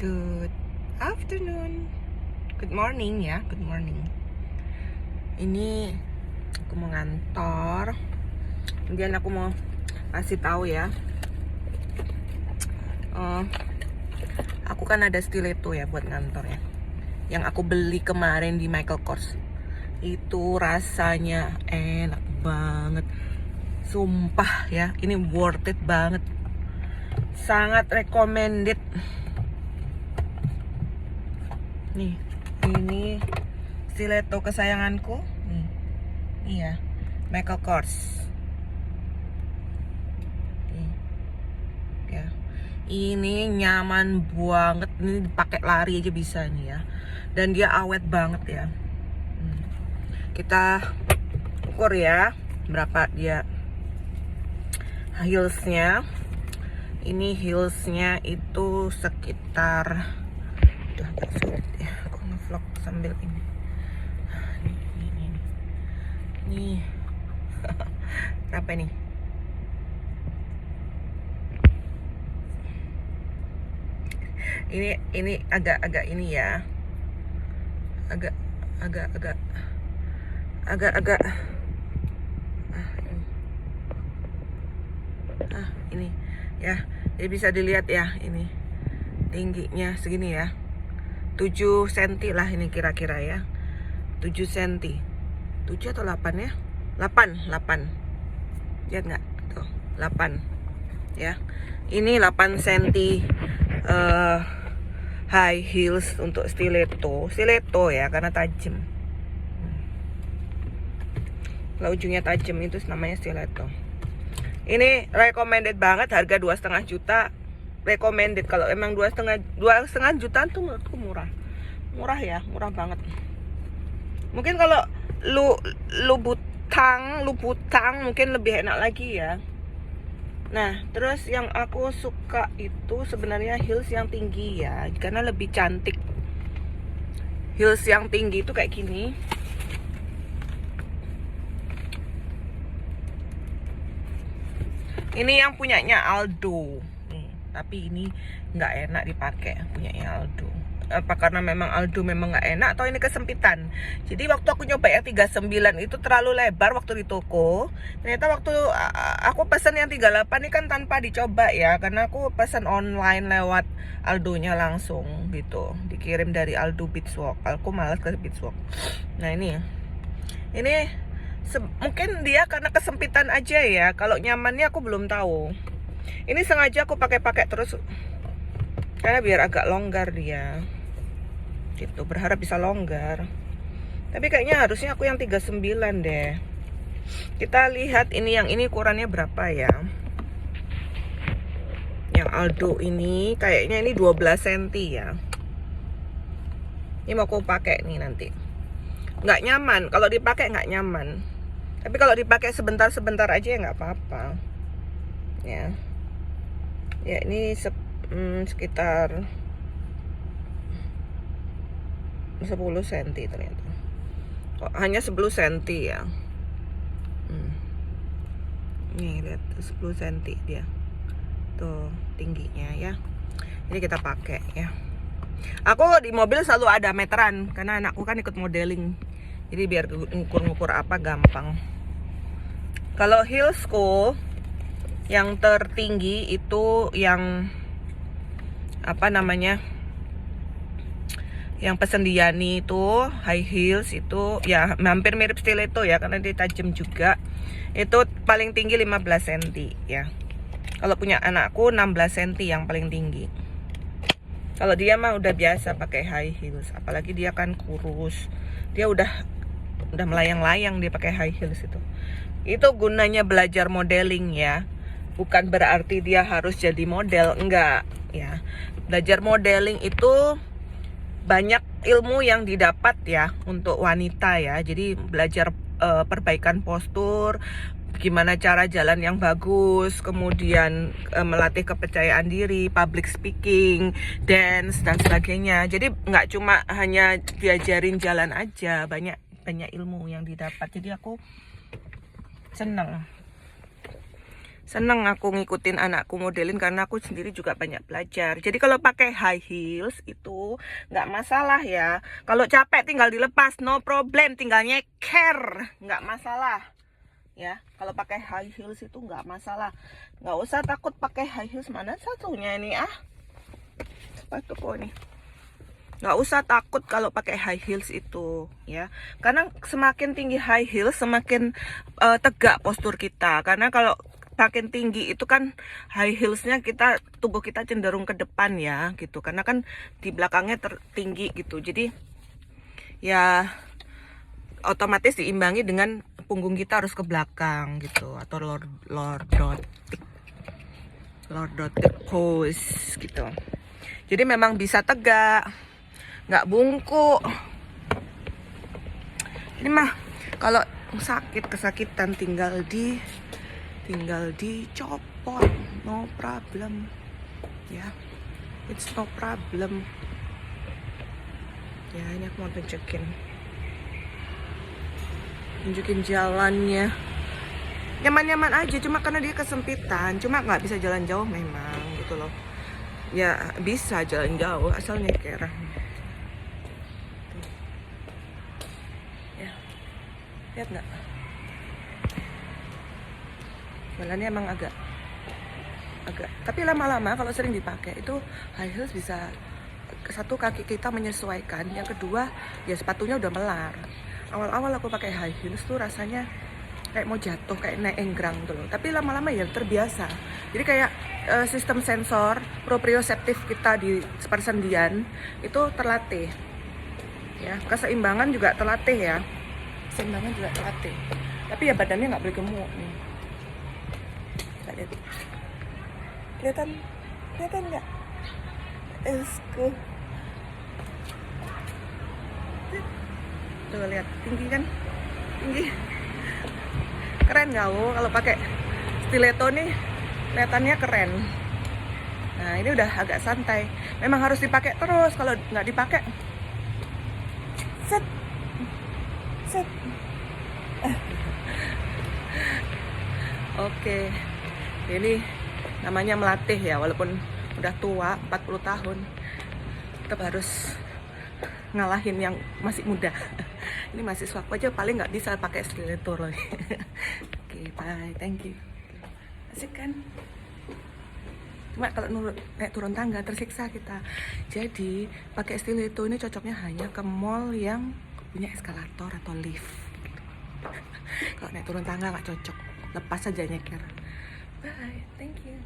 Good afternoon. Good morning ya, good morning. Ini aku mau ngantor. Kemudian aku mau kasih tahu ya. Aku kan ada stiletto ya buat ngantor ya. Yang aku beli kemarin di Michael Kors. Itu rasanya enak banget. Sumpah ya, ini worth it banget. Sangat recommended. Nih, ini stiletto kesayanganku. Nih, iya, Michael Kors. Nih, ya, ini nyaman banget. Ini dipakai lari aja bisa nih ya. Dan dia awet banget ya. Kita ukur ya, berapa dia heelsnya. Ini heelsnya itu sekitar, udah agak sulit ya, aku ngevlog sambil ini. Nih. Apa nih? Ini agak ini ya. Agak ini ya. Jadi bisa dilihat ya, ini tingginya segini ya. 7 cm lah ini kira-kira ya. 7 cm. 7 atau 8 ya? 8. Lihat nggak? Tuh, 8. Ya. Ini 8 cm high heels untuk stiletto. Stiletto ya, karena tajam. Kalau ujungnya tajam itu namanya stiletto. Ini recommended banget, harga 2,5 juta. Recommended. Kalau emang 2,5 jutaan tuh menurutku murah. Murah ya, murah banget. Mungkin kalau lu butang mungkin lebih enak lagi ya. Nah, terus yang aku suka itu sebenarnya heels yang tinggi ya, karena lebih cantik. Heels yang tinggi itu kayak gini. Ini yang punyanya Aldo. Tapi ini nggak enak dipakai punyanya Aldo. Apa karena memang Aldo memang nggak enak atau ini kesempitan? Jadi waktu aku nyoba yang 39 itu terlalu lebar waktu di toko. Ternyata waktu aku pesan yang 38 ini kan tanpa dicoba ya, karena aku pesan online lewat Aldonya langsung gitu. Dikirim dari Aldo Beachwalk. Aku malas ke Beachwalk. Nah ini mungkin dia karena kesempitan aja ya. Kalau nyamannya aku belum tahu. Ini sengaja aku pakai terus karena biar agak longgar dia. Gitu, berharap bisa longgar. Tapi kayaknya harusnya aku yang 39 deh. Kita lihat yang ini ukurannya berapa ya. Yang Aldo ini kayaknya ini 12 cm ya. Ini mau aku pakai nih nanti. Nggak nyaman, kalau dipakai nggak nyaman. Tapi kalau dipakai sebentar-sebentar aja ya nggak apa-apa. Ya. Ya ini sekitar 10 cm ternyata. Oh, hanya 10 cm ya. Nih lihat 10 cm dia. Tuh tingginya ya. Ini kita pakai ya. Aku di mobil selalu ada meteran karena anakku kan ikut modeling. Jadi biar ngukur-ngukur apa gampang. Kalau heelsku yang tertinggi itu yang apa namanya? Yang pesen Diani itu high heels itu ya hampir mirip stiletto ya, karena dia tajam juga. Itu paling tinggi 15 cm ya. Kalau punya anakku 16 cm yang paling tinggi. Kalau dia mah udah biasa pakai high heels, apalagi dia kan kurus. Dia udah melayang-layang dia pakai high heels itu. Itu gunanya belajar modeling ya. Bukan berarti dia harus jadi model, enggak ya. Belajar modeling itu banyak ilmu yang didapat ya untuk wanita ya. Jadi belajar perbaikan postur, gimana cara jalan yang bagus, kemudian melatih kepercayaan diri, public speaking, dance dan sebagainya. Jadi nggak cuma hanya diajarin jalan aja, banyak ilmu yang didapat. Jadi aku seneng. Seneng aku ngikutin anakku modelin karena aku sendiri juga banyak belajar. Jadi kalau pakai high heels itu nggak masalah ya. Kalau capek tinggal dilepas, no problem, tinggal nyeker, nggak masalah. Ya, kalau pakai high heels itu nggak masalah. Nggak usah takut pakai high heels. Mana satunya ini sepatu kok nih. Nggak usah takut kalau pakai high heels itu ya, karena semakin tinggi high heels semakin tegak postur kita. Karena kalau makin tinggi itu kan high heelsnya tubuh kita cenderung ke depan ya gitu, karena kan di belakangnya tertinggi gitu. Jadi ya otomatis diimbangi dengan punggung kita harus ke belakang gitu, atau lordotik pose gitu. Jadi memang bisa tegak, nggak bungkuk. Ini mah kalau kesakitan tinggal dicopot, no problem ya, it's no problem ya. Ini aku mau tunjukin jalannya, nyaman-nyaman aja, cuma karena dia kesempitan, cuma nggak bisa jalan jauh memang gitu loh ya. Bisa jalan jauh asal nyeker ya. Lihat nggak, jalannya emang agak, tapi lama-lama kalau sering dipakai itu high heels bisa, satu, kaki kita menyesuaikan, yang kedua ya sepatunya udah melar. Awal-awal aku pakai high heels tuh rasanya kayak mau jatuh, kayak naik enggrang tuh loh. Tapi lama-lama ya terbiasa. Jadi kayak sistem sensor proprioceptif kita di persendian itu terlatih ya. Keseimbangan juga terlatih ya, tapi ya badannya nggak boleh gemuk nih. Kelihatan nggak? Esku tuh, lihat tinggi kan, keren nggak kalau pakai stiletto nih, kelihatannya keren. Nah ini udah agak santai, memang harus dipakai terus. Kalau nggak dipakai set Oke, ini namanya melatih ya, walaupun udah tua 40 tahun tetap harus ngalahin yang masih muda. Ini mahasiswaku aja paling nggak bisa pakai stiletto loh. Oke, bye, thank you. Asik kan? Cuma kalau naik turun tangga tersiksa kita. Jadi pakai stiletto ini cocoknya hanya ke mall yang punya eskalator atau lift. Kalau naik turun tangga nggak cocok, lepas aja nyeker. Bye, thank you.